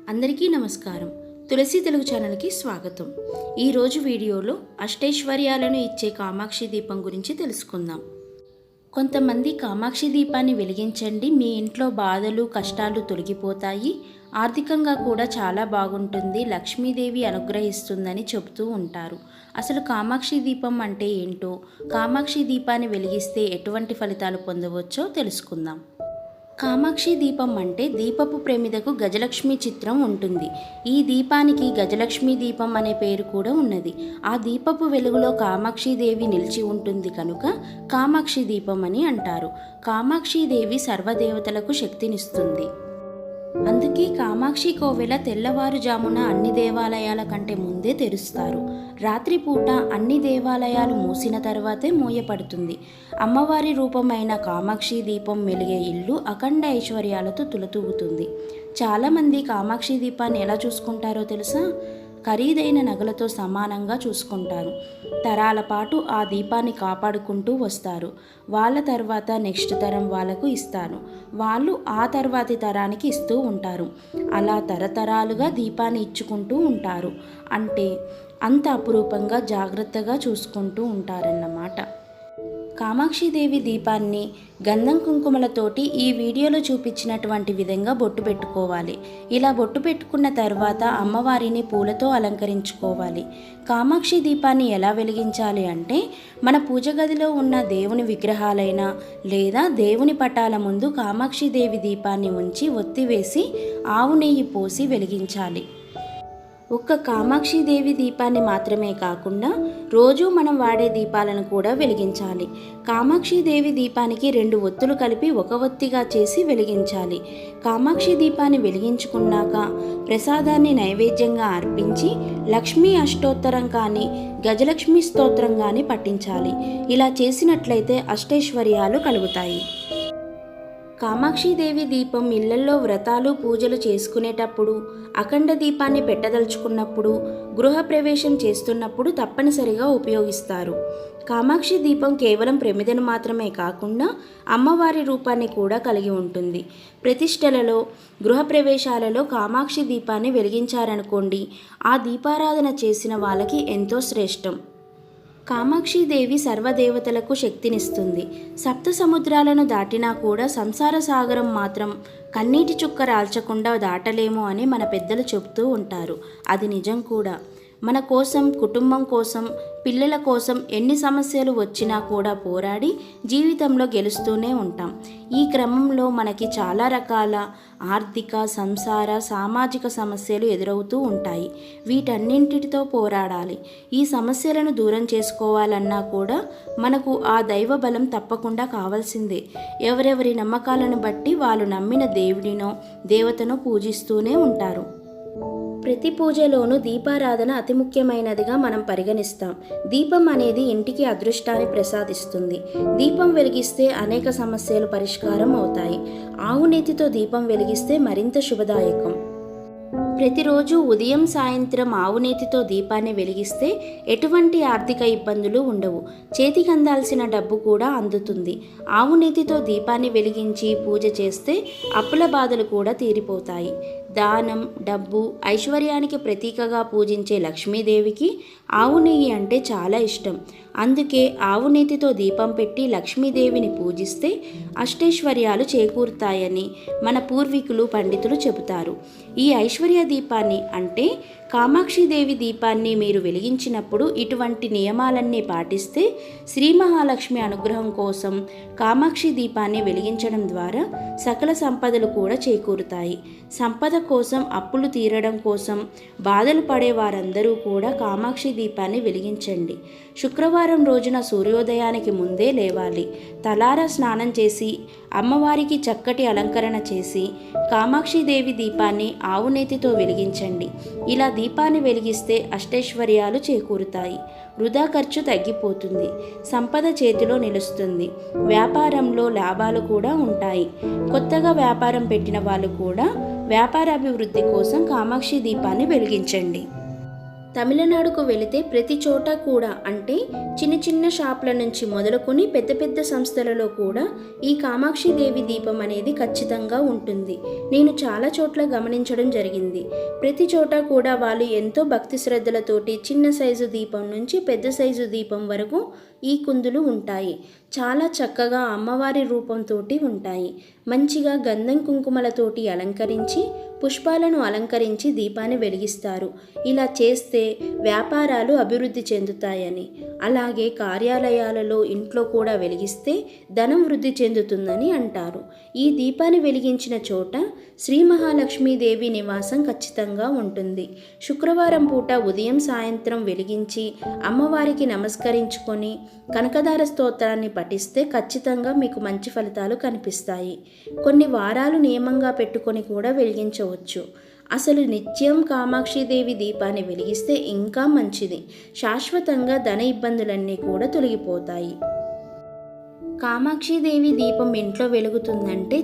అందరికీ నమస్కారం. తులసి తెలుగు ఛానల్కి స్వాగతం. ఈరోజు వీడియోలో అష్టైశ్వర్యాలను ఇచ్చే కామాక్షి దీపం గురించి తెలుసుకుందాం. కొంతమంది కామాక్షి దీపాన్ని వెలిగించండి, మీ ఇంట్లో బాధలు కష్టాలు తొలగిపోతాయి, ఆర్థికంగా కూడా చాలా బాగుంటుంది, లక్ష్మీదేవి అనుగ్రహిస్తుందని చెబుతూ ఉంటారు. అసలు కామాక్షి దీపం అంటే ఏంటో, కామాక్షి దీపాన్ని వెలిగిస్తే ఎటువంటి ఫలితాలు పొందవచ్చో తెలుసుకుందాం. కామాక్షి దీపం అంటే దీపపు ప్రమిదకు గజలక్ష్మి చిత్రం ఉంటుంది. ఈ దీపానికి గజలక్ష్మి దీపం అనే పేరు కూడా ఉన్నది. ఆ దీపపు వెలుగులో కామాక్షిదేవి నిలిచి ఉంటుంది కనుక కామాక్షి దీపం అని అంటారు. కామాక్షిదేవి సర్వదేవతలకు శక్తినిస్తుంది. అందుకే కామాక్షి కోవెల తెల్లవారుజామున అన్ని దేవాలయాల కంటే ముందే తెరుస్తారు. రాత్రిపూట అన్ని దేవాలయాలు మూసిన తర్వాతే మూయపడుతుంది. అమ్మవారి రూపమైన కామాక్షి దీపం వెలిగే ఇల్లు అఖండ ఐశ్వర్యాలతో తులతూగుతుంది. చాలామంది కామాక్షి దీపాన్ని ఎలా చూసుకుంటారో తెలుసా? ఖరీదైన నగలతో సమానంగా చూసుకుంటారు. తరాల పాటు ఆ దీపాన్ని కాపాడుకుంటూ వస్తారు. వాళ్ళ తర్వాత నెక్స్ట్ తరం వాళ్ళకు ఇస్తారు, వాళ్ళు ఆ తర్వాతి తరానికి ఇస్తూ ఉంటారు. అలా తరతరాలుగా దీపాన్ని ఇచ్చుకుంటూ ఉంటారు. అంటే అంత అపురూపంగా జాగ్రత్తగా చూసుకుంటూ ఉంటారన్నమాట. కామాక్షిదేవి దీపాన్ని గంధం కుంకుమలతోటి ఈ వీడియోలో చూపించినటువంటి విధంగా బొట్టు పెట్టుకోవాలి. ఇలా బొట్టు పెట్టుకున్న తర్వాత అమ్మవారిని పూలతో అలంకరించుకోవాలి. కామాక్షి దీపాన్ని ఎలా వెలిగించాలి అంటే, మన పూజ గదిలో ఉన్న దేవుని విగ్రహాలైనా లేదా దేవుని పటాల ముందు కామాక్షిదేవి దీపాన్ని ఉంచి ఒత్తివేసి ఆవు నెయ్యి పోసి వెలిగించాలి. ఒక్క కామాక్షిదేవి దీపాన్ని మాత్రమే కాకుండా రోజు మనం వాడే దీపాలను కూడా వెలిగించాలి. కామాక్షిదేవి దీపానికి 2 ఒత్తులు కలిపి ఒక ఒత్తిగా చేసి వెలిగించాలి. కామాక్షి దీపాన్ని వెలిగించుకున్నాక ప్రసాదాన్ని నైవేద్యంగా అర్పించి లక్ష్మీ అష్టోత్తరం కానీ గజలక్ష్మి స్తోత్రం కానీ పఠించాలి. ఇలా చేసినట్లయితే అష్టైశ్వర్యాలు కలుగుతాయి. కామాక్షిదేవి దీపం ఇళ్లల్లో వ్రతాలు పూజలు చేసుకునేటప్పుడు, అఖండ దీపాన్ని పెట్టదలుచుకున్నప్పుడు, గృహప్రవేశం చేస్తున్నప్పుడు తప్పనిసరిగా ఉపయోగిస్తారు. కామాక్షి దీపం కేవలం ప్రమిదను మాత్రమే కాకుండా అమ్మవారి రూపాన్ని కూడా కలిగి ఉంటుంది. ప్రతిష్టలలో, గృహప్రవేశాలలో కామాక్షి దీపాన్ని వెలిగించారనుకోండి, ఆ దీపారాధన చేసిన వాళ్ళకి ఎంతో శ్రేష్టం. కామాక్షిదేవి సర్వదేవతలకు శక్తినిస్తుంది. సప్త సముద్రాలను దాటినా కూడా సంసార సాగరం మాత్రం కన్నీటి చుక్క రాల్చకుండా దాటలేము అని మన పెద్దలు చెబుతూ ఉంటారు. అది నిజం కూడా. మన కోసం, కుటుంబం కోసం, పిల్లల కోసం ఎన్ని సమస్యలు వచ్చినా కూడా పోరాడి జీవితంలో గెలుస్తూనే ఉంటాం. ఈ క్రమంలో మనకి చాలా రకాల ఆర్థిక, సంసార, సామాజిక సమస్యలు ఎదురవుతూ ఉంటాయి. వీటన్నింటితో పోరాడాలి. ఈ సమస్యలను దూరం చేసుకోవాలన్నా కూడా మనకు ఆ దైవ బలం తప్పకుండా కావాల్సిందే. ఎవరెవరి నమ్మకాలను బట్టి వాళ్ళు నమ్మిన దేవుడినో దేవతనో పూజిస్తూనే ఉంటారు. ప్రతి పూజలోనూ దీపారాధన అతి ముఖ్యమైనదిగా మనం పరిగణిస్తాం. దీపం అనేది ఇంటికి అదృష్టాన్ని ప్రసాదిస్తుంది. దీపం వెలిగిస్తే అనేక సమస్యలు పరిష్కారం అవుతాయి. ఆవు నేతితో దీపం వెలిగిస్తే మరింత శుభదాయకం. ప్రతిరోజు ఉదయం సాయంత్రం ఆవు నేతితో దీపాన్ని వెలిగిస్తే ఎటువంటి ఆర్థిక ఇబ్బందులు ఉండవు. చేతికి అందాల్సిన డబ్బు కూడా అందుతుంది. ఆవు నేతితో దీపాన్ని వెలిగించి పూజ చేస్తే అప్పుల బాధలు కూడా తీరిపోతాయి. దానం, డబ్బు, ఐశ్వర్యానికి ప్రతీకగా పూజించే లక్ష్మీదేవికి ఆవు నెయ్యి అంటే చాలా ఇష్టం. అందుకే ఆవు నేతితో దీపం పెట్టి లక్ష్మీదేవిని పూజిస్తే అష్టైశ్వర్యాలు చేకూరుతాయని మన పూర్వీకులు పండితులు చెబుతారు. ఈ ఐశ్వర్య దీపాన్ని అంటే కామాక్షిదేవి దీపాన్ని మీరు వెలిగించినప్పుడు ఇటువంటి నియమాలన్నీ పాటిస్తే శ్రీ మహాలక్ష్మి అనుగ్రహం కోసం కామాక్షి దీపాన్ని వెలిగించడం ద్వారా సకల సంపదలు కూడా చేకూరుతాయి. సంపద కోసం, అప్పులు తీరడం కోసం బాధలు పడే వారందరూ కూడా కామాక్షి దీపాన్ని వెలిగించండి. శుక్రవారం రోజున సూర్యోదయానికి ముందే లేవాలి. తలారా స్నానం చేసి అమ్మవారికి చక్కటి అలంకరణ చేసి కామాక్షిదేవి దీపాన్ని ఆవు నేతితో వెలిగించండి. ఇలా దీపాన్ని వెలిగిస్తే అష్టైశ్వర్యాలు చేకూరుతాయి. వృధా ఖర్చు తగ్గిపోతుంది. సంపద చేతిలో నిలుస్తుంది. వ్యాపారంలో లాభాలు కూడా ఉంటాయి. కొత్తగా వ్యాపారం పెట్టిన వాళ్ళు కూడా వ్యాపార అభివృద్ధి కోసం కామాక్షి దీపాన్ని వెలిగించండి. తమిళనాడుకు వెళితే ప్రతి చోట కూడా అంటే చిన్న చిన్న షాపుల నుంచి మొదలుకొని పెద్ద పెద్ద సంస్థలలో కూడా ఈ కామాక్షి దేవి దీపం అనేది ఖచ్చితంగా ఉంటుంది. నేను చాలా చోట్ల గమనించడం జరిగింది. ప్రతి చోట కూడా వాళ్ళు ఎంతో భక్తి శ్రద్ధలతోటి చిన్న సైజు దీపం నుంచి పెద్ద సైజు దీపం వరకు ఈ కుందులు ఉంటాయి. చాలా చక్కగా అమ్మవారి రూపంతో ఉంటాయి. మంచిగా గంధం కుంకుమలతోటి అలంకరించి పుష్పాలను అలంకరించి దీపాన్ని వెలిగిస్తారు. ఇలా చేస్తే వ్యాపారాలు అభివృద్ధి చెందుతాయని, అలాగే కార్యాలయాలలో ఇంట్లో కూడా వెలిగిస్తే ధనం వృద్ధి చెందుతుందని అంటారు. ఈ దీపాన్ని వెలిగించిన చోట శ్రీ మహాలక్ష్మీదేవి నివాసం ఖచ్చితంగా ఉంటుంది. శుక్రవారం పూట ఉదయం సాయంత్రం వెలిగించి అమ్మవారికి నమస్కరించుకొని కనకదార స్తోత్రాన్ని పఠిస్తే ఖచ్చితంగా మీకు మంచి ఫలితాలు కనిపిస్తాయి. కొన్ని వారాలు నియమంగా పెట్టుకొని కూడా వెలిగించవచ్చు. అసలు నిత్యం కామాక్షిదేవి దీపాన్ని వెలిగిస్తే ఇంకా మంచిది. శాశ్వతంగా ధన ఇబ్బందులన్నీ కూడా తొలగిపోతాయి. కామాక్షిదేవి దీపం ఇంట్లో వెలుగుతుందంటే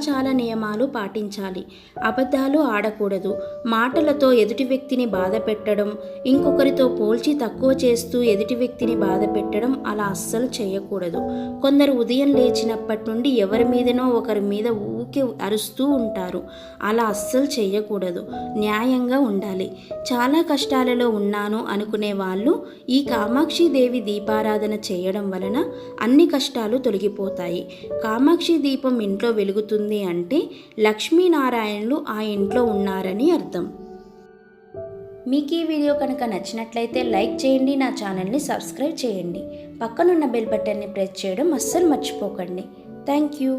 చాలా నియమాలు పాటించాలి. అబద్ధాలు ఆడకూడదు. మాటలతో ఎదుటి వ్యక్తిని బాధ పెట్టడం, ఇంకొకరితో పోల్చి తక్కువ చేస్తూ ఎదుటి వ్యక్తిని బాధ పెట్టడం అలా అస్సలు చేయకూడదు. కొందరు ఉదయం లేచినప్పటి నుండి ఎవరి మీదనో ఒకరి మీద ఊకే అరుస్తూ ఉంటారు. అలా అస్సలు చేయకూడదు. న్యాయంగా ఉండాలి. చాలా కష్టాలలో ఉన్నాను అనుకునే వాళ్ళు ఈ కామాక్షిదేవి దీపారాధన చేయడం వలన అన్ని కష్టాలు తొలగిపోతాయి. కామాక్షి దీపం ఇంట్లో వెలుగుతుంది అంటే లక్ష్మీనారాయణులు ఆ ఇంట్లో ఉన్నారని అర్థం. మీకు ఈ వీడియో కనుక నచ్చినట్లయితే లైక్ చేయండి, నా ఛానల్ని సబ్స్క్రైబ్ చేయండి, పక్కనున్న బెల్ బటన్ని ప్రెస్ చేయడం అస్సలు మర్చిపోకండి. Thank you.